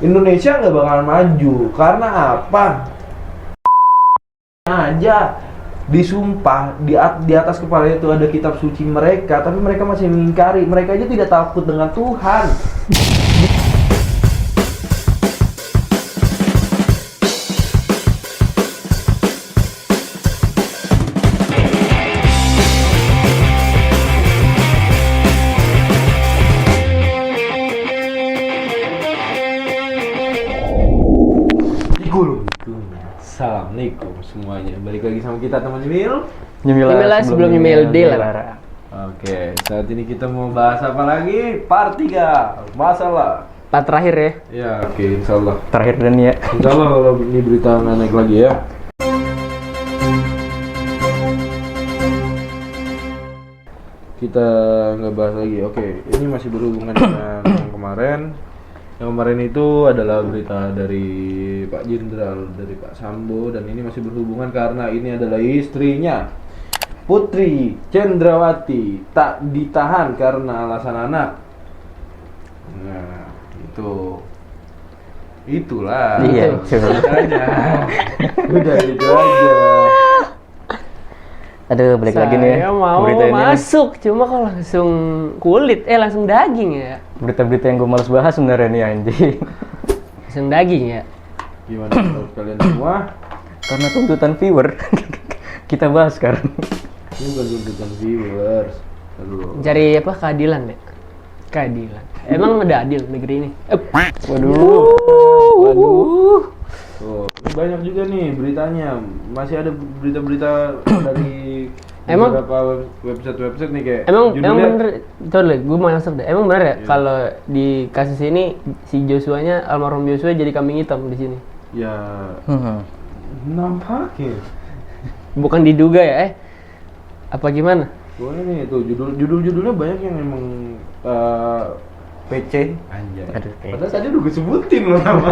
Indonesia nggak bakalan maju karena apa? Aja disumpah di atas kepala itu ada kitab suci mereka, tapi mereka masih mengingkari. Mereka aja tidak takut dengan Tuhan. Assalamualaikum semuanya, balik lagi sama kita teman Nyemil. Nyemil sebelum Nyemil Lara. Oke, saat ini kita mau bahas apa lagi? Part 3, masalah Part terakhir ya? Ya, oke, insyaallah Terakhir dan ya insyaallah kalau ini berita nggak naik lagi ya. Kita nggak bahas lagi. Oke, ini masih berhubungan dengan yang kemarin. Yang kemarin itu adalah berita dari Pak Jenderal, dari Pak Sambo, dan ini masih berhubungan karena ini adalah istrinya, Putri Cendrawati, tak ditahan karena alasan anak. Nah, itulah. Iya, ceritanya. Udah gitu aja. Aduh, balik lagi nih. Saya mau masuk, cuma kok langsung kulit, langsung daging ya. Berita-berita yang gue males bahas sebenarnya nih anjing. Langsung daging ya. Gimana menurut kalian semua? Karena tuntutan viewer. Kita bahas sekarang. Ini bukan tuntutan viewers. Aduh. Cari apa? Keadilan ya. Keadilan. Emang ada adil negeri ini? Waduh. Tuh, ini banyak juga nih beritanya. Masih ada berita-berita dari Emang? beberapa website nih kayak Emang judulnya, bener, coba deh, gue mau masuk deh. Emang bener ya Iya. kalau di kasus ini si Joshua-nya, almarhum Joshua jadi kambing hitam di sini? ya nampaknya. Bukan diduga ya? Apa gimana? Pokoknya nih tuh judul-judulnya banyak yang emang PC anjay. Aduh, Padahal tadi udah gue sebutin loh nama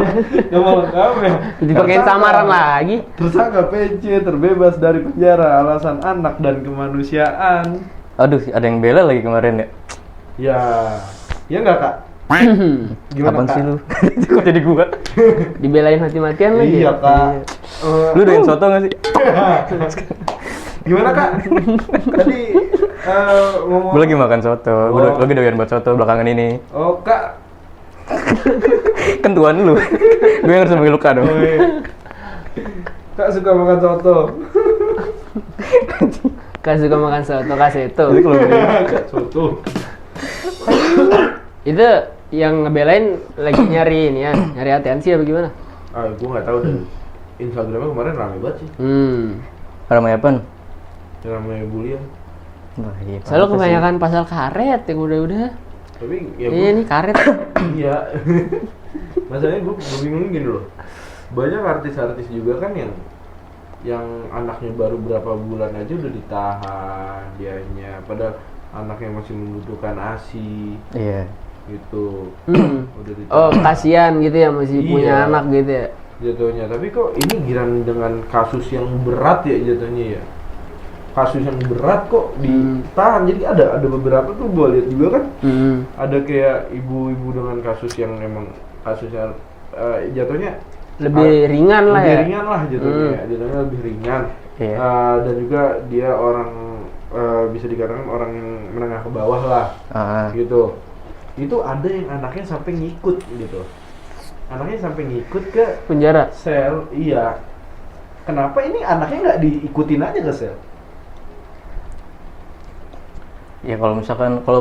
lengkapnya. Dipakein Tersangka- samaran lagi. Tersangka PC terbebas dari penjara alasan anak dan kemanusiaan. Aduh, ada yang bela lagi kemarin ya. Ya nggak kak? Gimana Apaan kak? sih lu? Kok jadi gua? Dibelain mati-matian lagi. Iya kak. Lu udah yang soto gak sih? Gimana kak? Tadi ngomong. Gue lagi makan soto, gue Oh. lagi doyan buat soto belakangan ini. Oh kak. Kan tuan lu. Gue yang harus manggil lu Kak dong. Oh, iya. Kak suka makan soto. Kak suka makan soto, kasih itu. Jadi kalau Kak soto. Itu yang ngebelain lagi nyari ini ya, nyari atensi apa gimana? Gue nggak tahu deh. Instagramnya kemarin rame banget sih. ramai apaan? Rame bulian. Wah, iya, Selalu pantes kebanyakan pasal karet yang udah-udah. Tapi ya Iya nih karet. iya. Masalahnya gue bingung gini loh. Banyak artis-artis juga kan yang anaknya baru berapa bulan aja udah ditahan dianya, padahal anaknya masih membutuhkan ASI Iya. gitu. Udah ditahan. Oh kasihan gitu ya masih punya Iya. anak gitu ya. Jatuhnya, tapi kok ini giran dengan kasus yang berat ya jatuhnya ya. Kasus yang berat kok ditahan. Jadi ada beberapa tuh gue lihat juga kan. Ada kayak ibu-ibu dengan kasus yang emang kasusnya jatuhnya Lebih ringan lah lebih ya. ringan lah jatuhnya. Jatuhnya lebih ringan. Iya. Dan juga dia orang bisa dikatakan orang yang menengah ke bawah lah gitu. Itu ada yang anaknya sampai ngikut gitu. Anaknya sampai ngikut ke Penjara. sel, iya. Kenapa ini anaknya nggak diikutin aja ke sel? Ya kalau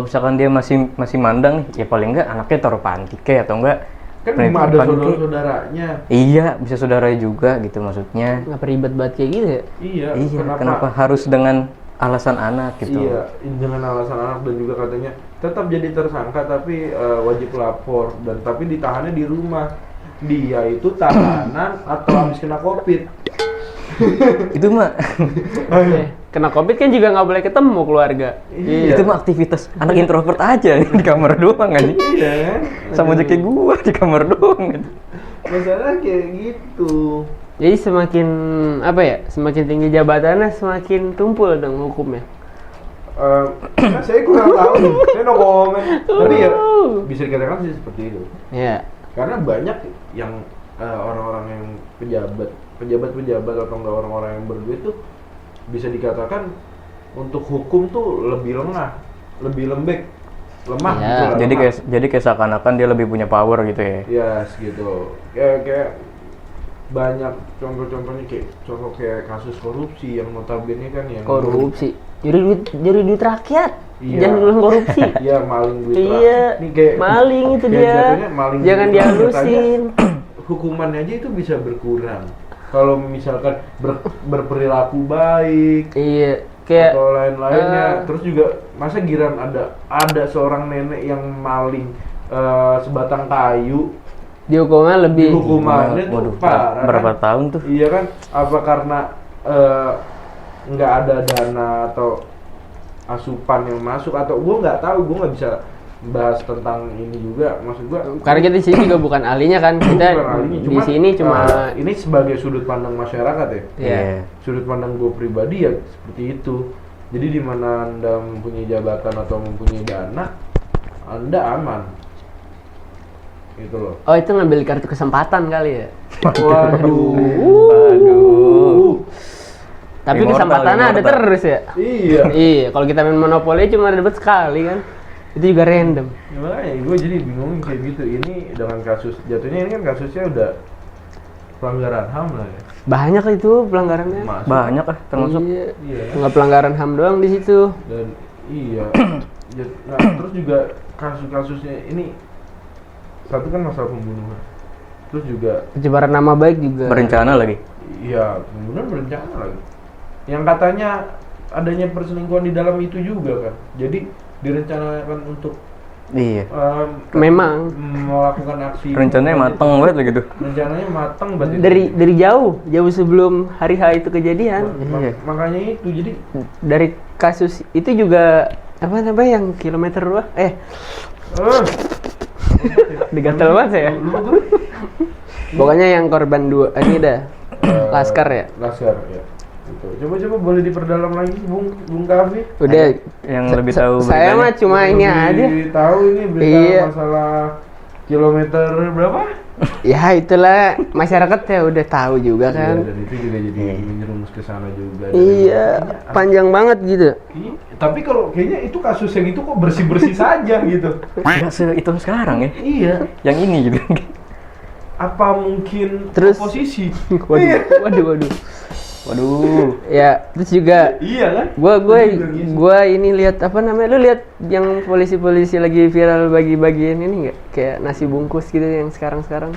misalkan dia masih mandang nih, ya paling enggak anaknya taruh panti kayak atau enggak. Kan belum ada saudara-saudaranya. Iya, bisa saudara juga gitu maksudnya. Ngapa ribet banget kayak gitu ya? Iya. Iya, kenapa harus dengan alasan anak gitu? Iya, dengan alasan anak dan juga katanya tetap jadi tersangka tapi wajib lapor dan tapi ditahannya di rumah. Dia itu tahanan atau habis kena COVID. Itu mah Kena COVID kan juga nggak boleh ketemu keluarga. Iya. itu mah aktivitas anak introvert aja di kamar doang aja. Iya kan? Sama aja kayak gua di kamar doang aja. Masalah kayak gitu. Jadi semakin apa ya? Semakin tinggi jabatannya semakin tumpul dong hukumnya. Saya kurang tahu nih, saya no comment. Tapi ya bisa dikatakan sih seperti itu. Ya. Karena banyak yang orang-orang yang pejabat atau enggak orang-orang yang berduit tuh bisa dikatakan untuk hukum tuh lebih lemah, lebih lemah Iya. gitu lah, lemah. Jadi kayak seakan-akan dia lebih punya power gitu ya. Yes, gitu. Kayak banyak contoh-contohnya kayak kasus korupsi yang notabene kan yang Korupsi. Jadi duit rakyat. Iya. Jangan bilang korupsi. Iya, maling duit Iya. rakyat. Ini kayak Maling itu kayak dia. jatuhnya maling Jangan duit rakyat aja, dihalusin. hukumannya aja itu bisa berkurang kalau misalkan berperilaku baik Iya. Kayak atau lain-lainnya. eh, Terus juga masa giran ada seorang nenek yang maling sebatang kayu, dihukumnya lebih. hukumannya tuh Waduh, parah berapa kan? tahun tuh? Iya kan, apa karena nggak ada dana atau asupan yang masuk, atau gua nggak tahu, gua nggak bisa bahas tentang ini juga, maksud gua Karena kita di sini juga bukan ahlinya kan. Kita bukan ahlinya, di sini cuma ini sebagai sudut pandang masyarakat ya. Iya. Sudut pandang gue pribadi ya seperti itu. Jadi di mana Anda mempunyai jabatan atau mempunyai dana, Anda aman. Gitu loh. Oh, itu ngambil kartu kesempatan kali ya. Aduh. Tapi Immortal, kesempatannya ada immortal. terus ya. Iya. Iya, kalau kita main Monopoly cuma dapat sekali kan. Itu juga random. Ya, makanya gue jadi bingung kayak gitu. Ini dengan kasus jatuhnya ini kan kasusnya udah pelanggaran HAM lah ya. Banyak itu pelanggarannya. Masuk. Banyak ah termasuk. Iya. Iya. Nggak pelanggaran HAM doang di situ. Dan iya. Nah, terus juga kasus-kasusnya ini satu kan masalah pembunuhan. Terus juga Pencemaran nama baik juga. Berencana lagi. iya, pembunuhan berencana lagi. Yang katanya adanya perselingkuhan di dalam itu juga kan. Jadi direncanakan untuk Iya. Memang melakukan aksi. Rencananya mateng banget lagi tuh. Rencananya matang berarti. dari jauh sebelum hari H itu kejadian. Iya. Makanya itu jadi Dari kasus itu juga apa namanya yang kilometer berapa? Digatel banget saya. Pokoknya yang korban dua ini dah. Laskar ya. Laskar ya. Gitu. Coba boleh diperdalam lagi Bung Kavi. Udah Yang lebih tahu saya beritanya. mah cuma ini aja. Tahu ini berita Iya. masalah kilometer berapa? Ya itulah masyarakat ya udah tahu juga Iya, kan. dan itu juga jadi menyerumus ke sana juga. Dan Iya, kayaknya- panjang banget gitu. Iya, tapi kalau kayaknya itu kasus yang itu kok bersih-bersih saja gitu. Nggak sehitung sekarang ya. Iya. Yang ini gitu. Apa mungkin Terus- oposisi? Waduh. Waduh. Ya, terus juga Iya kan? gua ini lihat apa namanya? Lu lihat yang polisi-polisi lagi viral bagi-bagiin ini enggak? Kayak nasi bungkus gitu yang sekarang-sekarang.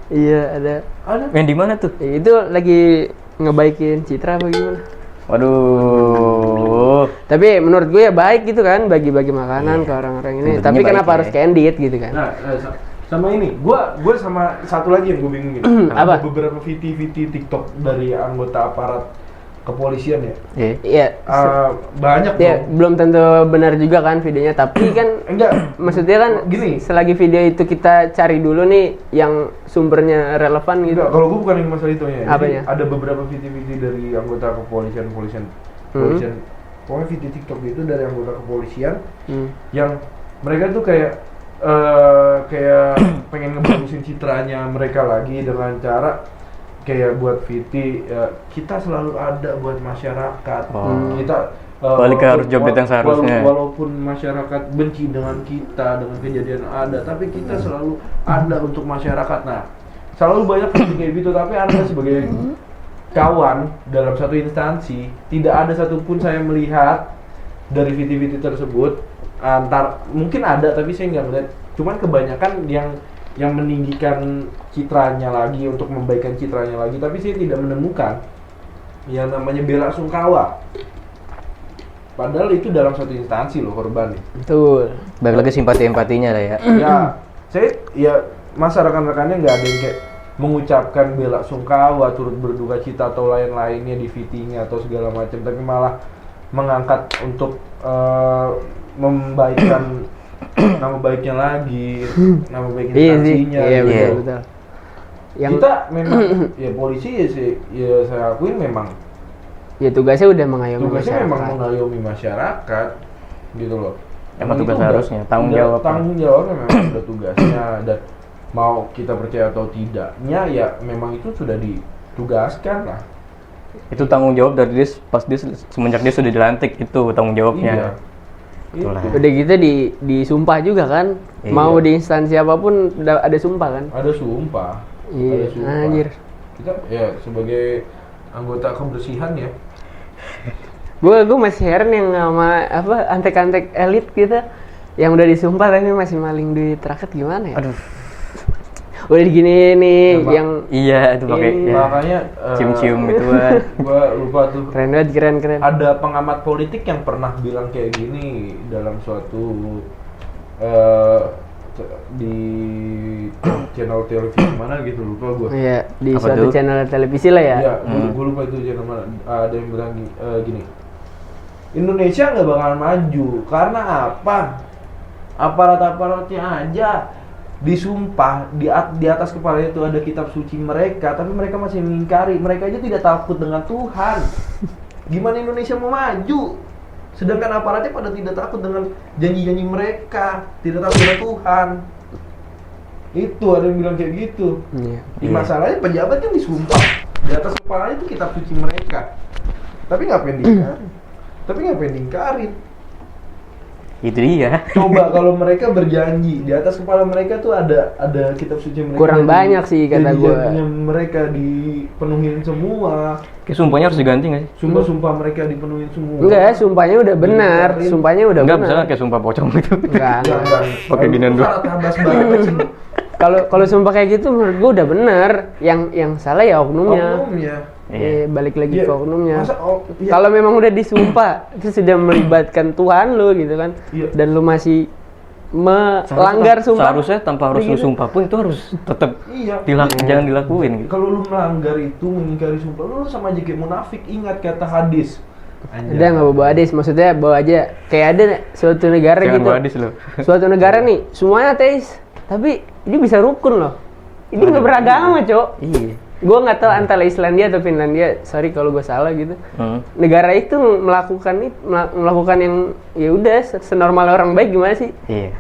Iya, ada. Ada. Yang di mana tuh? Itu lagi ngebaikin citra apa gimana? Waduh. Tapi menurut gue ya baik gitu kan bagi-bagi makanan ke orang-orang ini. Tentunya Tapi baik kenapa ya. harus candid gitu kan? Nah, sama ini, gua sama satu lagi yang gue bingungin. Apa? Ada beberapa VT TikTok dari anggota aparat kepolisian ya. Iya. Iya. Banyak Ya, dong. belum tentu benar juga kan videonya, tapi kan Enggak, maksudnya kan Gini. selagi video itu kita cari dulu nih yang sumbernya relevan gitu. enggak, kalau gue bukan yang masalah itu ya. Jadi Apanya? ada beberapa VT dari anggota kepolisian, pokoknya VT TikTok itu dari anggota kepolisian Hmm. yang mereka tuh kayak pengen ngebagusin citranya mereka lagi dengan cara kayak buat VT ya, kita selalu ada buat masyarakat. Oh. Kita Balik ke harus job desk yang seharusnya. walaupun masyarakat benci dengan kita dengan kejadian ada, tapi kita selalu ada untuk masyarakat. Nah, selalu banyak VT kayak gitu, tapi Anda sebagai kawan dalam satu instansi tidak ada satupun saya melihat dari VT tersebut. Mungkin ada tapi saya nggak melihat. Cuman kebanyakan yang meninggikan citranya lagi untuk membaikkan citranya lagi, tapi saya tidak menemukan yang namanya bela sungkawa. Padahal itu dalam satu instansi loh korban nih. Betul. Balik lagi simpati-empatinya lah ya. Ya masa rekan-rekannya nggak ada yang kayak mengucapkan bela sungkawa, turut berduka cita atau lain-lainnya di VT-nya atau segala macam, tapi malah mengangkat untuk membaikkan nama baiknya lagi, nama baik Iya sih. instansinya. Iya gitu. betul. Yang Kita memang ya polisi ya saya akuin memang ya tugasnya udah mengayomi tugasnya masyarakat. memang mengayomi masyarakat gitu loh. Emang itu tugas udah- harusnya, tanggung udah jawab. Tanggung jawabnya memang udah tugasnya, dan mau kita percaya atau tidaknya ya memang itu sudah ditugaskan lah. Itu tanggung jawab dari dia pas dia semenjak dia sudah dilantik, itu tanggung jawabnya. Itulah. Udah gitu disumpah juga kan. Iya. Mau di instansi apapun ada sumpah kan. Ada sumpah. Iya, Ada sumpah. anjir. Kita ya sebagai anggota kebersihan ya. Gue masih heran yang sama apa antek-antek elit gitu yang udah disumpah tapi masih maling duit rakyat gimana ya? Aduh. Udah gini nih Apa? yang Iya, itu pakai Ini. ya, Makanya cium-cium gituan. gua lupa tuh. keren banget keren. Ada pengamat politik yang pernah bilang kayak gini dalam suatu di channel televisi mana gitu, lupa gua. Iya, di Apa suatu tuh? channel televisi lah ya. Iya, gua lupa itu channel mana. Ada yang bilang gini. Indonesia nggak bakalan maju karena apa? Aparat-aparatnya aja disumpah di atas kepala itu ada kitab suci mereka, tapi mereka masih mengingkari. Mereka aja tidak takut dengan Tuhan. Gimana Indonesia mau maju? Sedangkan aparatnya pada tidak takut dengan janji-janji mereka, tidak takut dengan Tuhan. Itu ada yang bilang kayak gitu. Iya. Di masalahnya pejabat yang disumpah di atas kepalanya itu kitab suci mereka. Tapi ngapain diingkarin? Itu dia. Coba kalau mereka berjanji di atas kepala mereka tuh ada kitab suci mereka. Kurang banyak sih kata gua. Janjinya mereka dipenuhin semua. Kayak sumpahnya harus diganti nggak sih? Sumpah-sumpah mereka dipenuhin semua. Enggak, sumpahnya udah benar. Dibiarin. Sumpahnya udah Enggak, benar. misalnya kayak sumpah pocong gitu. Enggak. Pakai ginian dulu. Tabas banget sih. Kalau sumpah kayak gitu menurut gua udah benar. Yang salah ya oknumnya. Oknumnya. Balik lagi Iya. ke oknumnya. Masa iya. Kalau memang udah disumpah itu sudah melibatkan Tuhan lu gitu kan. Iya. Dan lu masih melanggar sumpah. Seharusnya tanpa harus lu Begitu. sumpah pun itu harus tetap Iya. jangan dilakuin gitu. Kalau lu melanggar itu, mengingkari sumpah, lu sama aja kayak munafik. Ingat kata hadis. Udah nggak bawa hadis, maksudnya bawa aja kayak ada suatu negara Jangan gitu. bawa hadis lu. Suatu negara nih semuanya ateis, tapi ini bisa rukun loh. Ini nggak beragama, Cok. Iya. Gue nggak tahu antara Islandia atau Finlandia, sorry kalau gue salah gitu. Hmm. Negara itu melakukan yang ya udah senormal orang baik gimana sih? Iya.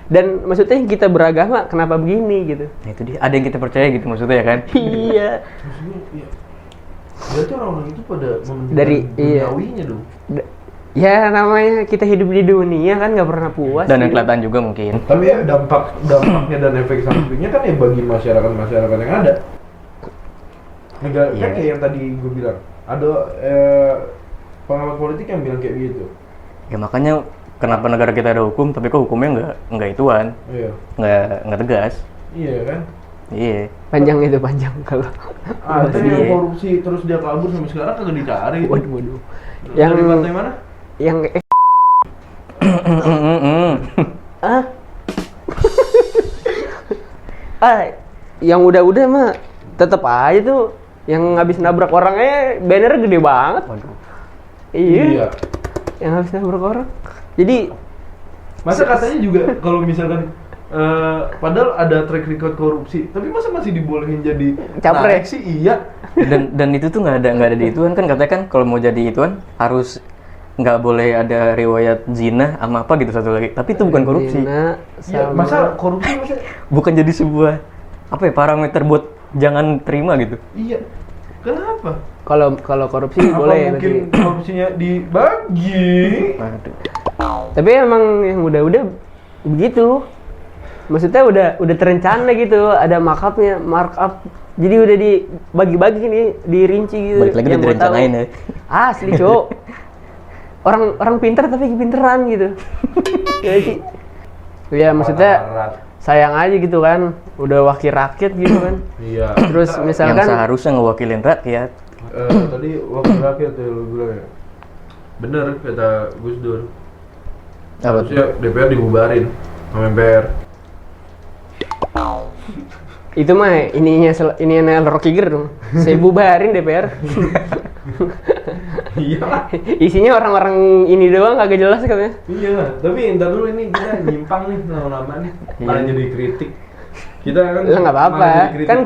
Dan maksudnya kita beragama kenapa begini gitu? Nah, itu dia. Ada yang kita percaya gitu maksudnya ya kan? Iya. Maksudnya, iya. Berarti orang-orang itu pada mementingkan Dari- iya. duniawinya dong. Ya namanya kita hidup di dunia kan nggak pernah puas. Dan yang gitu. kelihatan juga mungkin. Tapi ya dampaknya dan efek sampingnya kan ya bagi masyarakat yang ada. Negara Iya. kan kayak yang tadi gue bilang, ada pengamat politik yang bilang kayak gitu. Ya makanya kenapa negara kita ada hukum tapi kok hukumnya nggak ituan, Iya. nggak tegas. Iya kan? Iya. Panjang itu panjang kalau. Ada yang Iya. korupsi terus dia kabur sampai sekarang kagak dicari. Waduh. Dari Yang partai mana? yang ah yang udah mah tetap aja tuh yang habis nabrak orangnya bannernya gede banget. Waduh. Iya. Yang habis nabrak orang. Jadi Masa katanya juga kalau misalkan padahal ada track record korupsi, tapi masa masih dibolehin jadi Capres. naik sih? Iya. Dan itu tuh nggak ada di ituan kan, katanya kan kalau mau jadi ituan harus nggak boleh ada riwayat zina sama apa gitu satu lagi. Tapi itu bukan korupsi. Zina Iya, sama masa korupsi masa Bukan jadi sebuah apa ya parameter buat jangan terima gitu. iya. Kenapa? kalau korupsi Apa boleh mungkin berarti. korupsinya dibagi? Waduh. Tapi emang yang udah begitu. Maksudnya udah terencana gitu, ada markup. Jadi udah dibagi-bagi nih, dirinci gitu. Balik lagi Yang udah gua tahu. direncanain ya. Asli, Cok. Orang pintar tapi pinteran gitu. Ya sih. Ya maksudnya Aparat. sayang aja gitu kan, udah wakil rakyat gitu kan. Iya. Terus Kita, misalkan Yang seharusnya ngewakilin rakyat. tadi wakil rakyat ya lu bilang ya. Bener kata Gus Dur. Apa tuh? Harusnya DPR dibubarin sama MPR. itu mah ininya Rocky Gerung dong. Saya bubarin DPR. Iya. Isinya orang-orang ini doang kagak jelas katanya. Iya, tapi ntar dulu ini kita nyimpang nih lama-lama nih. Malah jadi kritik. Kita kan Lah nggak apa-apa. malah jadi kritik. Kan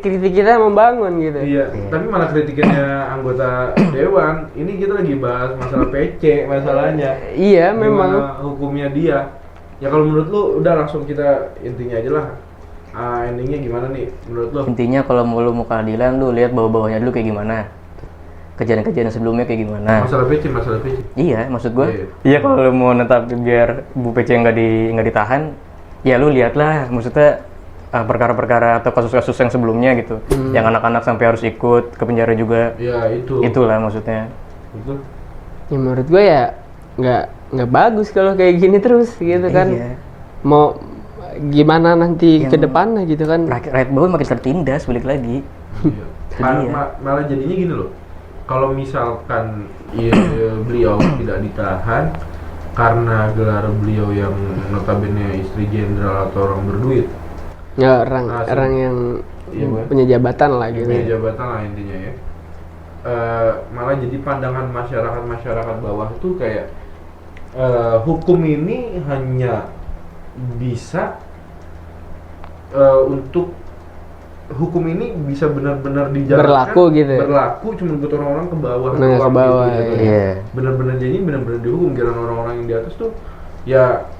kritik kita membangun gitu. Iya, tapi malah kritikannya anggota dewan. Ini kita lagi bahas masalah PC masalahnya. Iya, memang. Gimana hukumnya dia. Ya kalau menurut lu udah langsung kita intinya aja lah. endingnya gimana nih menurut lo? Intinya kalau lu mau keadilan, lu lihat bawah-bawahnya dulu kayak gimana. Kejadian-kejadian sebelumnya kayak gimana. Masalah PC. Iya, maksud gua. Iya. Iya, kalau lu mau netapin biar Bu PC nggak ditahan, ya lu lihatlah maksudnya perkara-perkara atau kasus-kasus yang sebelumnya gitu. Yang anak-anak sampai harus ikut ke penjara juga. Ya itu. Itulah maksudnya. Betul. Ya menurut gue ya nggak bagus kalau kayak gini terus gitu kan. Iya. Mau gimana nanti Yang ke depannya gitu kan. Rakyat bawah makin tertindas balik lagi. Iya. Malah jadinya gini loh. Kalau misalkan beliau tidak ditahan karena gelar beliau yang notabene istri jenderal atau orang berduit. Ya Nah, orang yang iya, Bang. punya jabatan lah gitu. Punya jabatan lah intinya ya. Malah jadi pandangan masyarakat bawah itu kayak hukum ini hanya bisa untuk hukum ini bisa benar-benar dijalankan Berlaku gitu ya? berlaku cuma buat orang-orang ke bawah Nah, doang ke bawah, gitu. iya. Benar-benar jadi benar-benar dihukum, kira orang-orang yang di atas tuh ya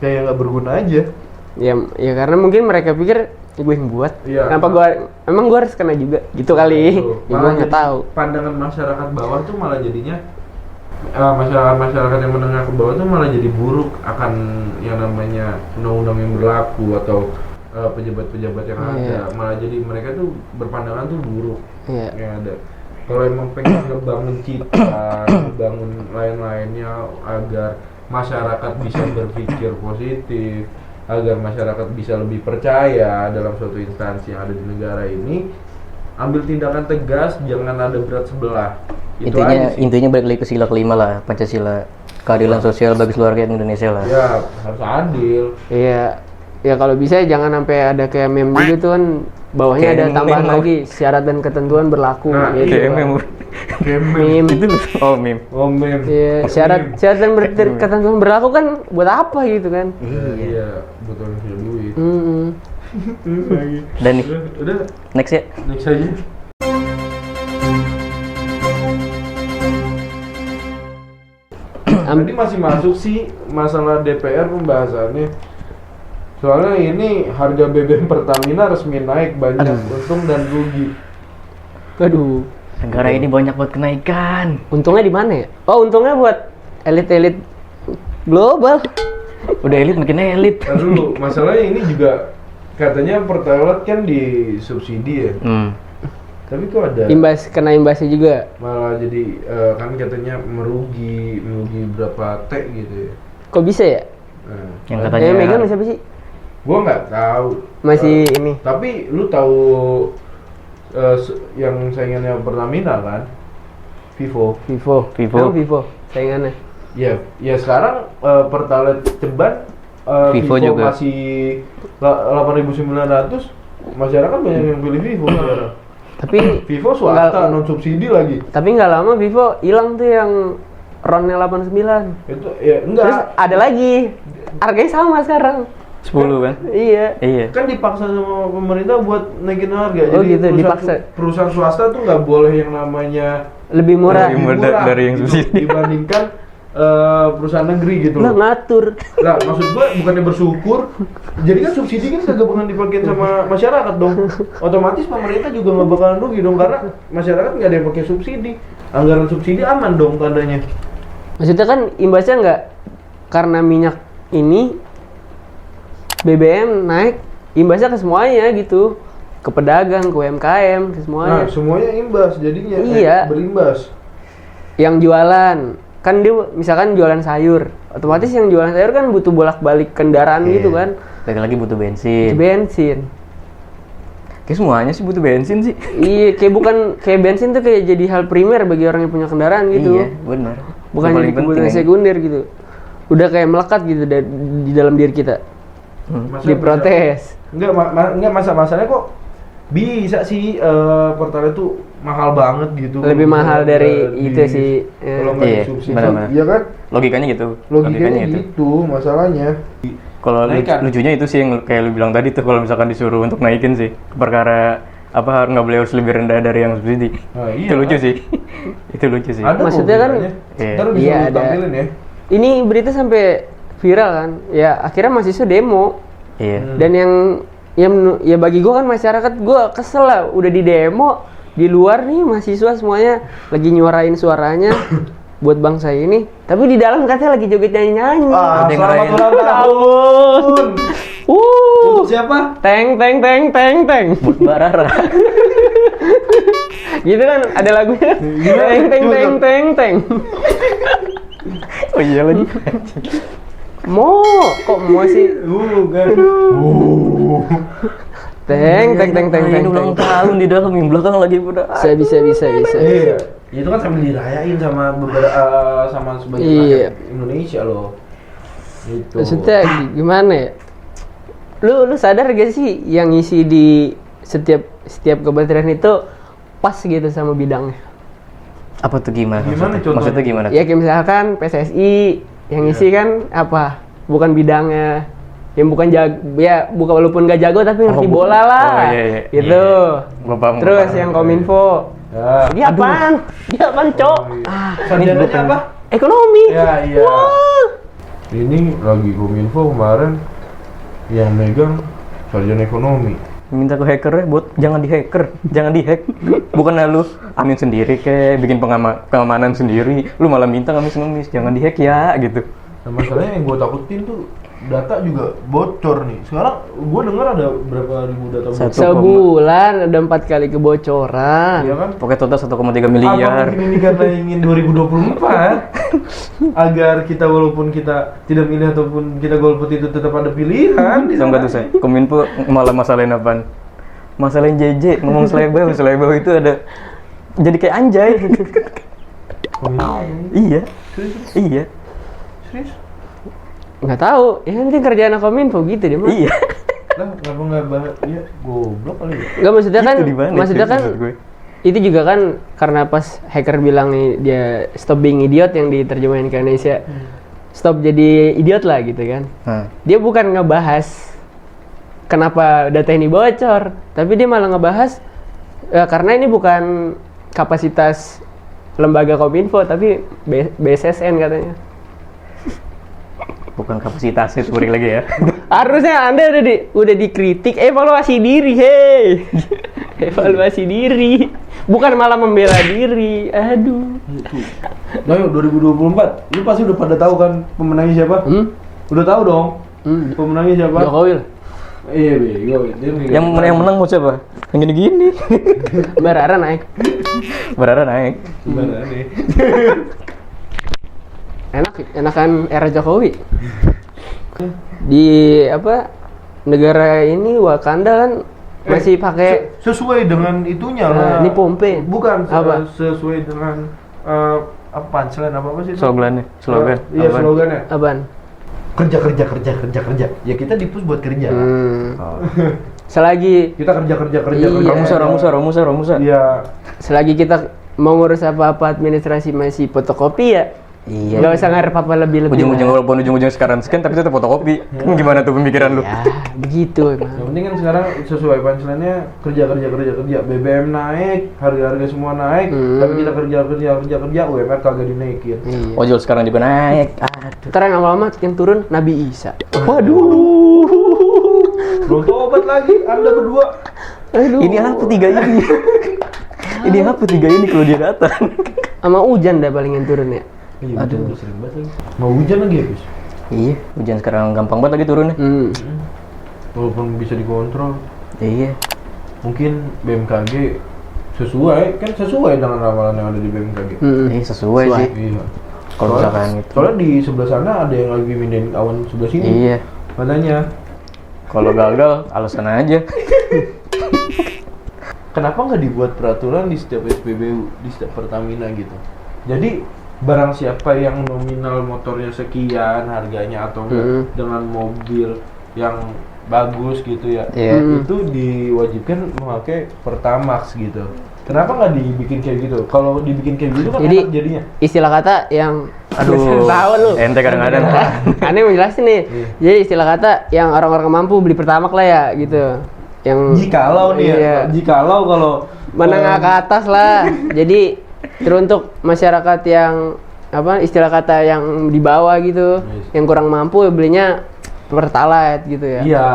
kayak nggak berguna aja. Ya karena mungkin mereka pikir gue yang buat. Iya. Kenapa emang gue harus kena juga gitu kali. Betul. Ya, gue Malah nggak jadi tahu. pandangan masyarakat bawah tuh malah jadinya masyarakat yang menengah ke bawah tuh malah jadi buruk akan yang namanya undang-undang yang berlaku atau pejabat-pejabat yang ada. Malah jadi mereka tuh berpandangan tuh buruk. Iya. Yang ada. Kalau emang pengen ngebangun citra, ngebangun lain-lainnya agar masyarakat bisa berpikir positif, agar masyarakat bisa lebih percaya dalam suatu instansi yang ada di negara ini, ambil tindakan tegas, jangan ada berat sebelah. Itu aja sih. Intinya balik lagi ke sila kelima lah, Pancasila. Keadilan sosial bagi seluruh rakyat Indonesia lah. Ya harus adil. Iya. Ya kalau bisa jangan sampai ada kayak meme juga tuh kan bawahnya Kayak ada tambahan meme. lagi syarat dan ketentuan berlaku Nah, gitu. Kayak meme. Meme. Itu oh meme. Mem. Iya, syarat dan ketentuan berlaku kan buat apa gitu kan? Iya, betul duit. Dan nih, Udah, next ya. next aja. Tadi masih masuk sih masalah DPR pembahasannya. Soalnya ini harga BBM Pertamina resmi naik banyak untung dan rugi. Waduh, Negara ini banyak buat kenaikan. untungnya di mana ya? Oh, untungnya buat elit-elit global. Udah elit makin elit. Lalu masalahnya ini juga katanya Pertalite kan disubsidi ya. Tapi kok ada Kena imbasnya juga. malah jadi kan katanya merugi berapa T gitu ya. Kok bisa ya? Nah, Yang Yang katanya megang siapa sih? gua nggak tahu. Masih ini. Tapi lu tahu yang saingannya Pertamina kan? Vivo. Vivo. Vivo. Vivo. Saingannya. Ya sekarang Pertalite Ceban Vivo juga. masih 8.900. Masyarakat banyak yang pilih Vivo sekarang. Tapi Vivo swasta non subsidi lagi. tapi nggak lama Vivo hilang tuh yang RON-nya 89. Itu ya enggak. Terus ada lagi. Harganya sama sekarang. 10 kan? Iya. Iya. Kan dipaksa sama pemerintah buat naikin harga. Oh gitu, dipaksa. Perusahaan swasta tuh nggak boleh yang namanya Lebih murah. Lebih murah dari yang gitu, subsidi. dibandingkan perusahaan negeri gitu Nggak loh. ngatur. Nah, maksud gua bukannya bersyukur. Jadi kan subsidi kan kagak bakal dipakai sama masyarakat dong. Otomatis pemerintah juga nggak bakalan rugi dong karena masyarakat nggak ada yang pakai subsidi. Anggaran subsidi aman dong tandanya. Maksudnya kan imbasnya nggak karena minyak ini BBM naik, imbasnya ke semuanya gitu. Ke pedagang, ke UMKM, ke semuanya. Nah, semuanya imbas jadinya. Iya. Berimbas. Yang jualan, kan dia misalkan jualan sayur, otomatis yang jualan sayur kan butuh bolak-balik kendaraan gitu kan. Lagi-lagi butuh bensin. Bensin. Kayak semuanya sih butuh bensin sih. Iya, kayak bensin tuh kayak jadi hal primer bagi orang yang punya kendaraan gitu. Iya, benar. Bukan Yang jadi paling kebutuhan penting. sekunder gitu. Udah kayak melekat gitu di dalam diri kita. Diprotes. Enggak masalahnya kok bisa sih Pertalite itu mahal banget gitu. Lebih mahal dari itu sih. Kalau nggak Iya, disubsidi, benar-benar. iya kan? Logikanya gitu. Logikanya gitu masalahnya. Kalau Naikkan. lucunya itu sih yang kayak lu bilang tadi tuh kalau misalkan disuruh untuk naikin sih perkara apa nggak boleh harus lebih rendah dari yang subsidi. Nah, iya. Itu lucu sih. Itu lucu sih. Ada Maksudnya kok kan- beritanya. Iya. Ntar bisa Iya, lu ada. tampilin ya. Ini berita sampai viral kan. Ya akhirnya mahasiswa demo. Iya. Dan ya bagi gue kan masyarakat, gue kesel lah, udah di demo di luar nih mahasiswa semuanya lagi nyuarain suaranya buat bangsa ini, tapi di dalam katanya lagi joget nyanyi. Ah, Ada yang selamat ngerayain. ulang tahun. Untuk siapa? Teng teng teng teng teng. Buat Mbak Rara. Gitu kan ada lagunya. Teng teng teng teng teng. Oh iya lagi. Kok mau sih? Kan. Teng teng teng teng teng. Ini ulang tahun di dalam, yang belakang lagi pada. Bisa. Iya. Itu kan sambil dirayain sama beberapa sama sebagian Iya. rakyat Indonesia loh. Itu. Maksudnya gimana ya? Lu sadar gak sih yang ngisi di setiap kementerian itu pas gitu sama bidangnya? Apa tuh gimana? Gimana contohnya? Maksudnya gimana? Ya kayak misalkan PSSI yang ngisi kan apa? Bukan bidangnya. Yang bukan bukan walaupun gak jago tapi ngerti Oh, bola lah. oh, iya. Gitu. Iya. Gua paham, Terus gua paham. yang Kominfo. Ya. Dia apaan? Cok? Sarjananya apa? Ekonomi. Ya, iya. Wah. Ini lagi Kominfo kemarin yang megang sarjana ekonomi. Minta ke hackernya buat jangan dihack. Bukan lu amin sendiri kayak bikin pengamanan sendiri, lu malah minta ngemis, jangan dihack ya gitu. Nah, masalahnya yang gue takutin tuh data juga bocor nih. Sekarang gue dengar ada berapa ribu data bocor. Sebulan ada 4 kali kebocoran. Iya kan? Pakai total 1,3 Apa miliar. mungkin ini karena ingin 2024 agar kita walaupun kita tidak milih ataupun kita golput itu tetap ada pilihan. Tahu nggak tuh saya? Kominfo malah masalahin apaan? Masalahin JJ, ngomong selebau itu ada jadi kayak anjay. Iya. Iya. Serius? Nggak tahu, ya nanti kerjaan Kominfo gitu deh mah. Iya. Lah, kenapa nggak bahas? Iya, goblok kali ya. Nggak maksudnya kan, Itu di mana maksudnya sih, kan maksud gue? itu juga kan karena pas hacker bilang nih dia stop being idiot yang diterjemahin ke Indonesia, stop jadi idiot lah gitu kan. Dia bukan ngebahas kenapa data ini bocor, tapi dia malah ngebahas karena ini bukan kapasitas lembaga Kominfo tapi BSSN katanya. Bukan kapasitasnya itu balik lagi ya. Harusnya Anda udah dikritik, evaluasi diri, hei. Evaluasi diri. Bukan malah membela diri. Aduh. Nah, yuk 2024. Lu pasti udah pada tahu kan pemenangnya siapa? Udah tahu dong. Pemenangnya siapa? Jokowi lah. Iya, bego. Dia Yang menang mau siapa? Yang gini-gini. Mbak Rara naik. Berara naik. Gimana nih? Enakan era Jokowi. Di apa? Negara ini Wakanda kan masih pakai Sesuai dengan itunya lah. ini pompe. Bukan Apa? sesuai dengan apa selain apa sih? itu? Slogan. Iya, Apaan? slogannya. Apaan? Kerja. Ya kita dipus buat kerja. Oh. Selagi Kita kerja. Iya. Romusa. Iya. selagi kita mau ngurus apa-apa administrasi masih fotokopi ya. Iya. Nggak usah ngarep apa lebih. Ujung-ujung sekarang scan tapi tetap fotokopi. Gimana tuh pemikiran lu? Ya, begitu emang. Yang penting kan sekarang sesuai punchline-nya kerja. BBM naik, harga semua naik, tapi kita kerja, UMR kagak dinaikin. Iya. Ojol sekarang juga naik. Aduh. Ntar yang lama-lama yang turun Nabi Isa. Waduh. Belum tobat lagi Anda berdua. Aduh. Ini apa tiga ini? Ini apa tiga ini kalau dia datang? Sama hujan dah paling yang turun ya. Iya, aduh, sering banget lagi. Mau hujan lagi ya, Bis? Iya, hujan sekarang gampang banget lagi turunnya. Walaupun bisa dikontrol. Iya. Mungkin BMKG sesuai dengan ramalan yang ada di BMKG. Iya sesuai sih. Iya. Kalau misalkan itu. Soalnya di sebelah sana ada yang lagi mindahin awan sebelah sini. Iya. Katanya. Kalau gagal, alasan aja. Kenapa nggak dibuat peraturan di setiap SPBU, di setiap Pertamina gitu? Jadi barang siapa yang nominal motornya sekian harganya atau enggak dengan mobil yang bagus gitu ya, itu diwajibkan memakai Pertamax gitu. Kenapa nggak dibikin kayak gitu? Kalau dibikin kayak gitu kan Jadi, enak jadinya. Istilah kata yang Aduh. tahu lu. Ente kadang-kadang. Aneh mau jelasin nih. Jadi istilah kata yang orang-orang mampu beli Pertamax lah ya gitu. Yang Jikalau nih iya. ya, jikalau kalau menengah ke atas lah. Jadi teruntuk masyarakat yang apa istilah kata yang di bawah gitu, yang kurang mampu belinya Pertalite gitu ya. Iya,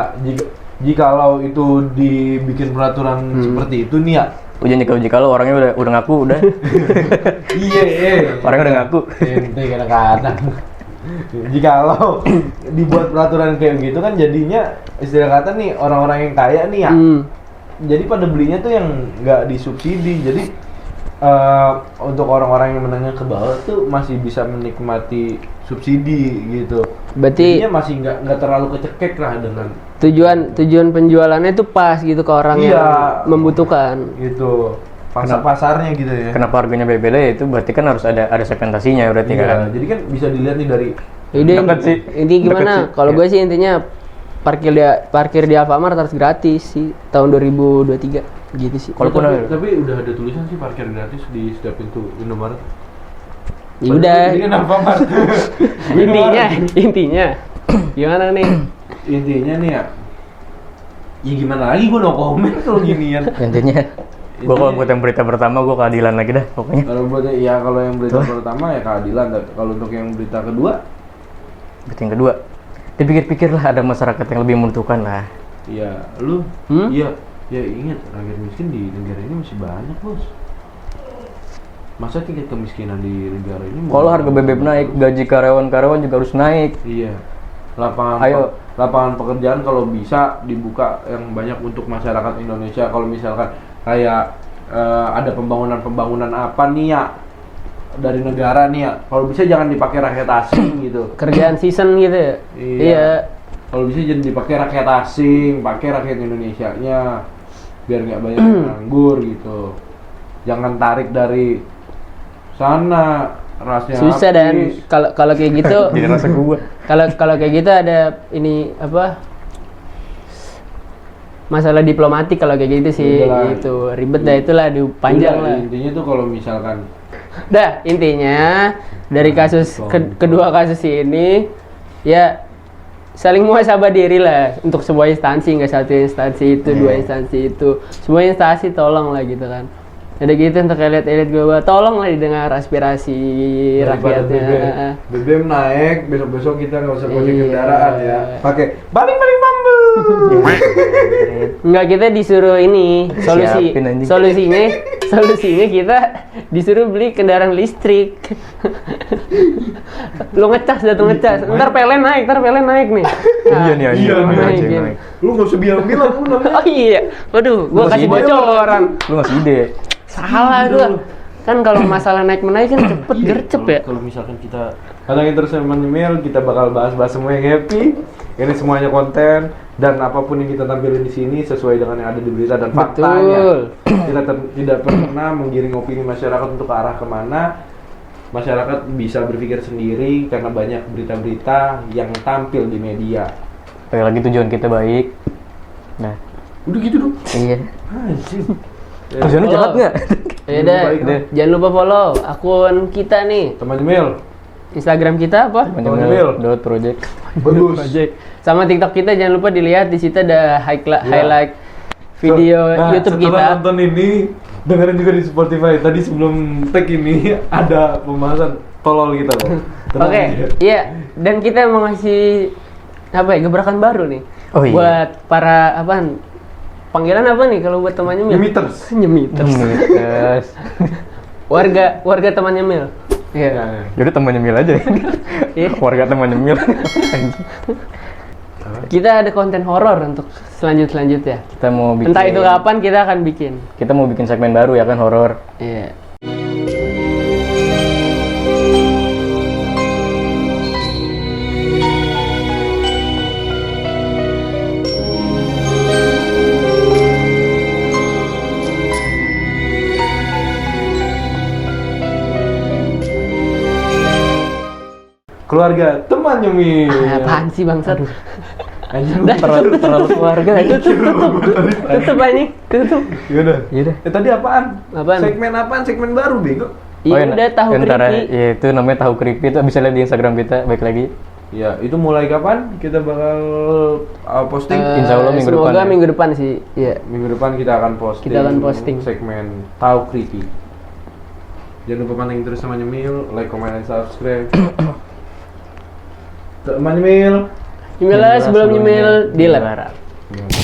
jikalau itu dibikin peraturan seperti itu nih ya. Jikalau orangnya udah ngaku udah. Iya. Orangnya udah ngaku. Ente kadang-kadang. Jikalau dibuat peraturan kayak gitu kan jadinya istilah kata nih orang-orang yang kaya nih ya. Jadi pada belinya tuh yang nggak disubsidi. Jadi untuk orang-orang yang menengah ke bawah tuh masih bisa menikmati subsidi gitu. Berarti jadinya masih nggak terlalu kecekek lah dengan tujuan penjualannya itu pas gitu ke orang Iya. yang membutuhkan. gitu pasarnya gitu ya. Kenapa harganya beda-beda ya itu berarti kan harus ada segmentasinya berarti Iya, kan. jadi kan bisa dilihat nih dari Jadi Deket sih. intinya Deket gimana? sih. Kalau gue sih intinya parkir di Alfamart harus gratis sih tahun 2023 gitu sih. Kalaupun ada. tapi udah ada tulisan sih parkir gratis di setiap pintu Indomaret. Ya udah. Ini kan Alfamart. intinya gimana nih? Intinya nih ya gimana lagi gue no comment kalau ginian. Intinya gue kalau buat yang berita pertama gue keadilan lagi dah pokoknya. Kalau yang berita pertama ya keadilan, tapi kalau untuk yang berita kedua Berita yang kedua, dipikir-pikirlah ada masyarakat yang lebih membutuhkan lah. ya ya ingat rakyat miskin di negara ini masih banyak bos. Masa tingkat kemiskinan di negara ini Kalau harga BBM naik, gaji karyawan juga harus naik. iya, lapangan pekerjaan kalau bisa dibuka yang banyak untuk masyarakat Indonesia. Kalau misalkan kayak ada pembangunan apa nih ya dari negara nih ya, kalau bisa jangan dipakai rakyat asing gitu. Kerjaan season gitu ya? Iya. Kalau bisa jangan dipakai rakyat asing, pakai rakyat Indonesianya biar nggak banyak yang nganggur gitu. Jangan tarik dari sana rasnya Susah dan kalau kayak gitu Jadi rasa gua. kalau kayak gitu ada ini apa masalah diplomatik kalau kayak gitu sih. Itulah. Itu ribet dah, itulah panjang lah. Intinya tuh kalau misalkan Dah, intinya dari kasus kedua kasus ini ya saling muhasabah diri lah untuk sebuah instansi, nggak satu instansi itu, dua instansi itu, semua instansi tolong lah gitu kan. Ada gitu untuk elit-elit gue, tolong lah didengar aspirasi daripada rakyatnya. BBM naik, besok-besok kita nggak usah pakai Iya. kendaraan ya, pakai baling bambu. Enggak, kita disuruh ini Siapin, anjing. solusinya kita disuruh beli kendaraan listrik. Lu ngecas, ntar PLN naik nih. Iya nih, anjing. Iya nih, Anjing, anjing. naik. Lu nggak usah bilang-bilang, lu namanya. Oh iya, waduh, gua Lu kasih ngasih ide. bocoran. Lu ngasih ide. Salah gua. Kan kalau masalah naik-menaik kan cepet gercep ya. Kalau misalkan kita kadang terus sama nyemil, kita bakal bahas semua yang happy. Ini semuanya konten dan apapun yang kita tampilin di sini sesuai dengan yang ada di berita dan faktanya. Kita tidak pernah menggiring opini masyarakat untuk ke arah kemana. Masyarakat bisa berpikir sendiri karena banyak berita-berita yang tampil di media. Sekali lagi tujuan kita baik. Nah, Udah gitu dong. iya. Anjing. Tujuannya jahat nggak? Ya udah, Baik, deh. jangan lupa follow akun kita nih. Teman nyemil. Instagram kita apa? Teman-teman. Dot project. Bagus. Sama TikTok kita jangan lupa dilihat, di situ ada highlight video YouTube setelah kita. nonton ini, dengerin juga di Spotify. Tadi sebelum tag ini ada pembahasan tolol kita, Bang. Tenang Oke, aja. iya. Dan kita mau ngasih apa ya, gebrakan baru nih. Oh, iya. Buat para apaan? Panggilan apa nih kalau buat temannya Mil? Nyemiters. Nyemiters. Yes. warga temannya Mil. Iya. Jadi temannya Mil aja. Iya. Warga temannya Mil. Kita ada konten horor untuk selanjutnya. Kita mau bikin. Entah itu kapan kita akan bikin. Kita mau bikin segmen baru ya kan, horor. Iya. Keluarga, teman nyemil. Apaan sih bangsat? Anjing. Terlalu keluarga aja. Tutup anjing, tutup. Yaudah. Yaudah. Tadi apaan? Apaan? Segmen apaan? Segmen baru, bego. Iya udah tahu keripik. Ya itu namanya tahu keripik, itu bisa lihat di Instagram kita. Baik lagi. Ya, itu mulai kapan kita bakal posting? Insya Allah minggu Semoga depan ya. minggu depan sih. Iya. Minggu depan kita akan posting. Kita akan posting. segmen tahu creepy. Jangan lupa pantengin terus sama Nyemil, like, comment, dan subscribe. Teman Nyemil. Email sebelum email di Larap. Ya.